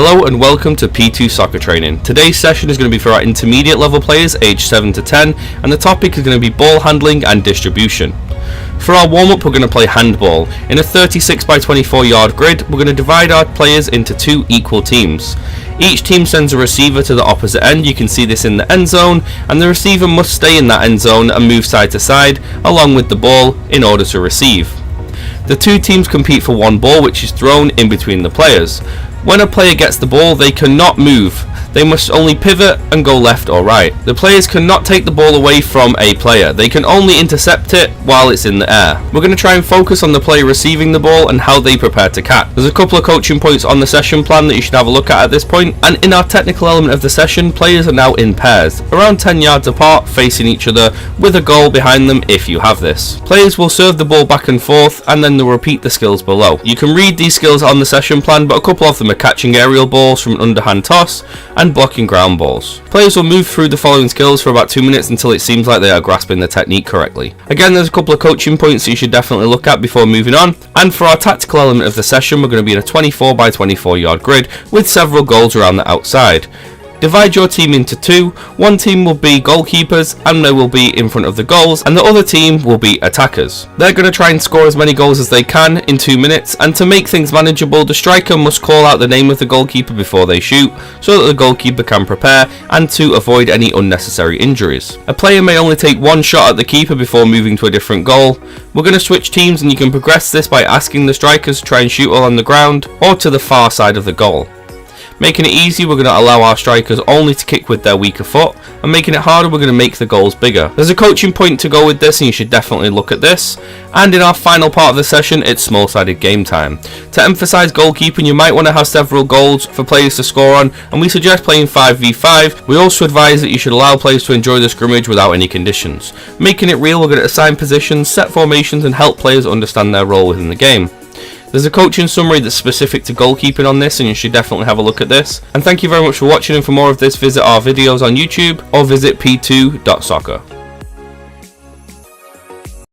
Hello and welcome to P2 Soccer Training. Today's session is going to be for our intermediate level players aged 7 to 10 and the topic is going to be ball handling and distribution. For our warm-up we're going to play handball. In a 36 by 24 yard grid we're going to divide our players into two equal teams. Each team sends a receiver to the opposite end, you can see this in the end zone, and the receiver must stay in that end zone and move side to side along with the ball in order to receive. The two teams compete for one ball which is thrown in between the players. When a player gets the ball, they cannot move. They must only pivot and go left or right. The players cannot take the ball away from a player. They can only intercept it while it's in the air. We're going to try and focus on the player receiving the ball and how they prepare to catch. There's a couple of coaching points on the session plan that you should have a look at this point. And in our technical element of the session, players are now in pairs, around 10 yards apart, facing each other, with a goal behind them if you have this. Players will serve the ball back and forth and then they'll repeat the skills below. You can read these skills on the session plan, but a couple of them are catching aerial balls from an underhand toss and blocking ground balls. Players will move through the following skills for about 2 minutes until it seems like they are grasping the technique correctly. Again, there's a couple of coaching points that you should definitely look at before moving on. And for our tactical element of the session, we're going to be in a 24 by 24 yard grid with several goals around the outside. Divide your team into two. One team will be goalkeepers and they will be in front of the goals, and the other team will be attackers. They're going to try and score as many goals as they can in 2 minutes, and to make things manageable the striker must call out the name of the goalkeeper before they shoot so that the goalkeeper can prepare and to avoid any unnecessary injuries. A player may only take one shot at the keeper before moving to a different goal. We're going to switch teams and you can progress this by asking the strikers to try and shoot along the ground or to the far side of the goal. Making it easy, we're going to allow our strikers only to kick with their weaker foot, and making it harder, we're going to make the goals bigger. There's a coaching point to go with this and you should definitely look at this. And in our final part of the session, it's small-sided game time. To emphasise goalkeeping, you might want to have several goals for players to score on, and we suggest playing 5v5. We also advise that you should allow players to enjoy the scrimmage without any conditions. Making it real, we're going to assign positions, set formations and help players understand their role within the game. There's a coaching summary that's specific to goalkeeping on this and you should definitely have a look at this. And thank you very much for watching, and for more of this visit our videos on YouTube or visit p2.soccer.